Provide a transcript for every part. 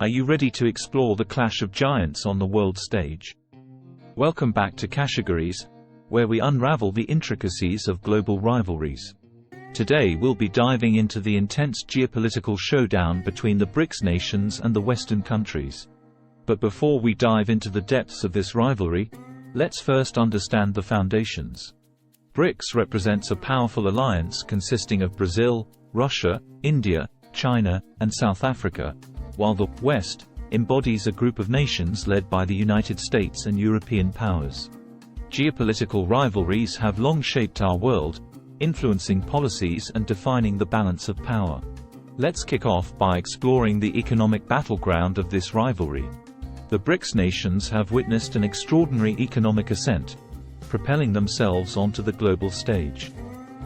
Are you ready to explore the clash of giants on the world stage? Welcome back to Cashegories, where we unravel the intricacies of global rivalries. Today we'll be diving into the intense geopolitical showdown between the BRICS nations and the Western countries. But before we dive into the depths of this rivalry, let's first understand the foundations. BRICS represents a powerful alliance consisting of Brazil, Russia, India, China, and South Africa, while the West embodies a group of nations led by the United States and European powers. Geopolitical rivalries have long shaped our world, influencing policies and defining the balance of power. Let's kick off by exploring the economic battleground of this rivalry. The BRICS nations have witnessed an extraordinary economic ascent, propelling themselves onto the global stage.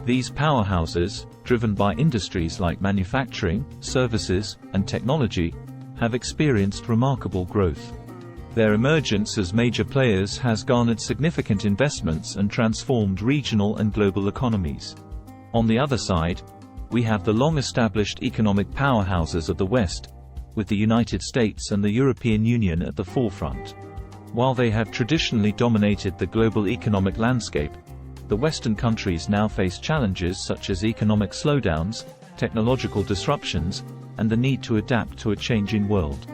These powerhouses, driven by industries like manufacturing, services, and technology, have experienced remarkable growth. Their emergence as major players has garnered significant investments and transformed regional and global economies. On the other side, we have the long-established economic powerhouses of the West, with the United States and the European Union at the forefront. While they have traditionally dominated the global economic landscape, the Western countries now face challenges such as economic slowdowns, technological disruptions, and the need to adapt to a changing world.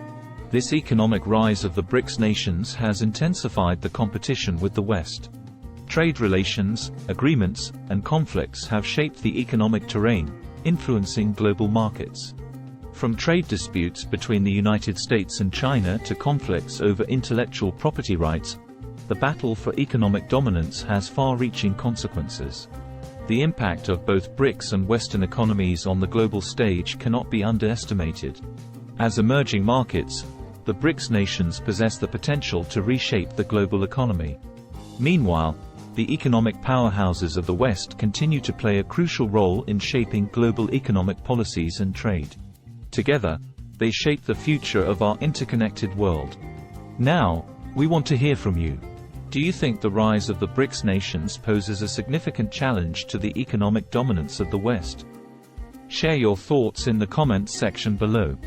This economic rise of the BRICS nations has intensified the competition with the West. Trade relations, agreements, and conflicts have shaped the economic terrain, influencing global markets. From trade disputes between the United States and China to conflicts over intellectual property rights, the battle for economic dominance has far-reaching consequences. The impact of both BRICS and Western economies on the global stage cannot be underestimated. As emerging markets, the BRICS nations possess the potential to reshape the global economy. Meanwhile, the economic powerhouses of the West continue to play a crucial role in shaping global economic policies and trade. Together, they shape the future of our interconnected world. Now, we want to hear from you. Do you think the rise of the BRICS nations poses a significant challenge to the economic dominance of the West? Share your thoughts in the comments section below.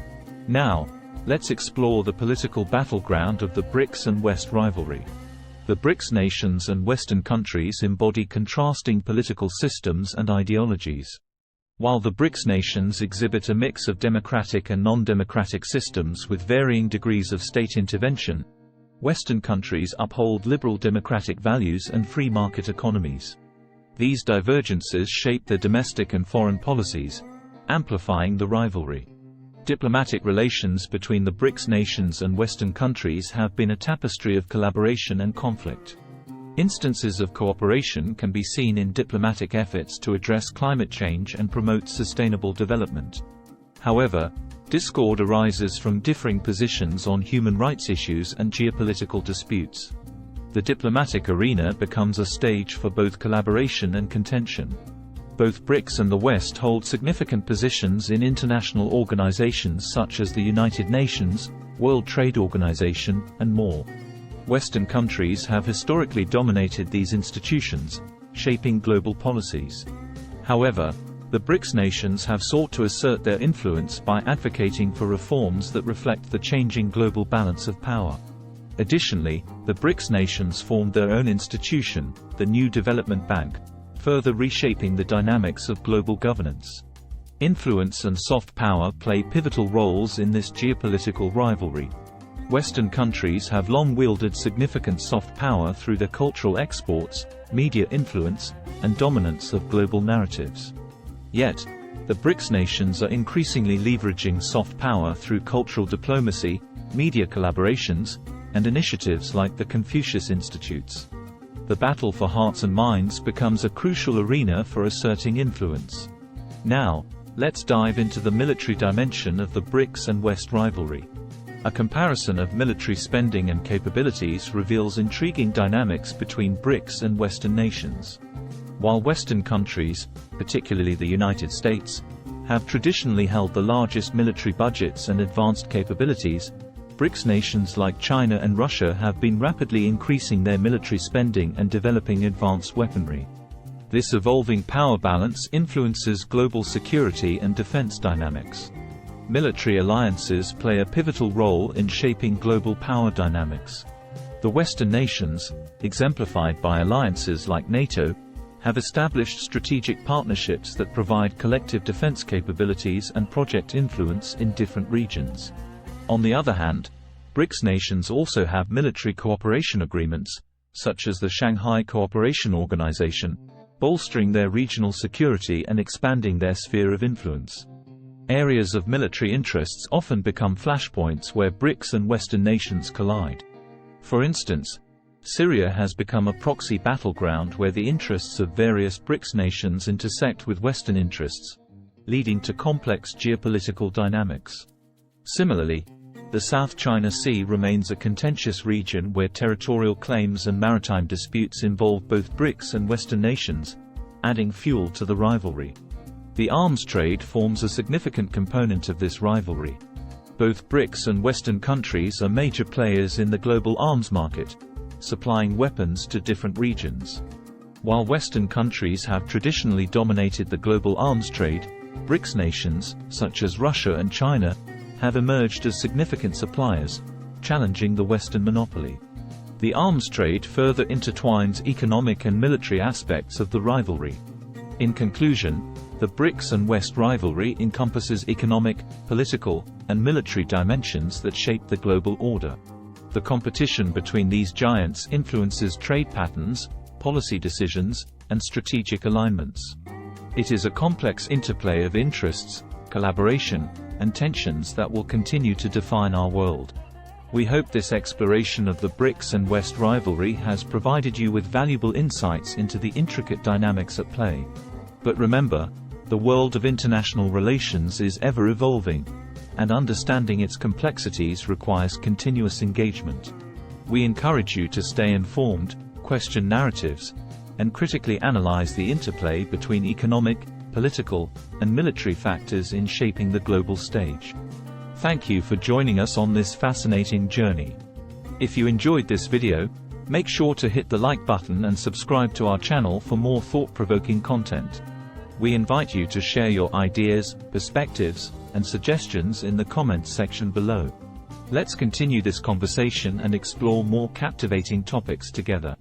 Now, let's explore the political battleground of the BRICS and West rivalry. The BRICS nations and Western countries embody contrasting political systems and ideologies. While the BRICS nations exhibit a mix of democratic and non-democratic systems with varying degrees of state intervention, Western countries uphold liberal democratic values and free market economies. These divergences shape their domestic and foreign policies, amplifying the rivalry. Diplomatic relations between the BRICS nations and Western countries have been a tapestry of collaboration and conflict. Instances of cooperation can be seen in diplomatic efforts to address climate change and promote sustainable development. However, discord arises from differing positions on human rights issues and geopolitical disputes. The diplomatic arena becomes a stage for both collaboration and contention. Both BRICS and the West hold significant positions in international organizations such as the United Nations, World Trade Organization, and more. Western countries have historically dominated these institutions, shaping global policies. However, the BRICS nations have sought to assert their influence by advocating for reforms that reflect the changing global balance of power. Additionally, the BRICS nations formed their own institution, the New Development Bank, further reshaping the dynamics of global governance. Influence and soft power play pivotal roles in this geopolitical rivalry. Western countries have long wielded significant soft power through their cultural exports, media influence, and dominance of global narratives. Yet, the BRICS nations are increasingly leveraging soft power through cultural diplomacy, media collaborations, and initiatives like the Confucius Institutes. The battle for hearts and minds becomes a crucial arena for asserting influence. Now, let's dive into the military dimension of the BRICS and West rivalry. A comparison of military spending and capabilities reveals intriguing dynamics between BRICS and Western nations. While Western countries, particularly the United States, have traditionally held the largest military budgets and advanced capabilities, BRICS nations like China and Russia have been rapidly increasing their military spending and developing advanced weaponry. This evolving power balance influences global security and defense dynamics. Military alliances play a pivotal role in shaping global power dynamics. The Western nations, exemplified by alliances like NATO, have established strategic partnerships that provide collective defense capabilities and project influence in different regions. On the other hand, BRICS nations also have military cooperation agreements, such as the Shanghai Cooperation Organization, bolstering their regional security and expanding their sphere of influence. Areas of military interests often become flashpoints where BRICS and Western nations collide. For instance, Syria has become a proxy battleground where the interests of various BRICS nations intersect with Western interests, leading to complex geopolitical dynamics. Similarly, the South China Sea remains a contentious region where territorial claims and maritime disputes involve both BRICS and Western nations, adding fuel to the rivalry. The arms trade forms a significant component of this rivalry. Both BRICS and Western countries are major players in the global arms market, supplying weapons to different regions. While Western countries have traditionally dominated the global arms trade, BRICS nations, such as Russia and China, have emerged as significant suppliers, challenging the Western monopoly. The arms trade further intertwines economic and military aspects of the rivalry. In conclusion, the BRICS and West rivalry encompasses economic, political, and military dimensions that shape the global order. The competition between these giants influences trade patterns, policy decisions, and strategic alignments. It is a complex interplay of interests, collaboration, and tensions that will continue to define our world. We hope this exploration of the BRICS and West rivalry has provided you with valuable insights into the intricate dynamics at play. But remember, the world of international relations is ever evolving, and understanding its complexities requires continuous engagement. We encourage you to stay informed, question narratives, and critically analyze the interplay between economic, political, and military factors in shaping the global stage. Thank you for joining us on this fascinating journey. If you enjoyed this video, make sure to hit the like button and subscribe to our channel for more thought-provoking content. We invite you to share your ideas, perspectives, and suggestions in the comments section below. Let's continue this conversation and explore more captivating topics together.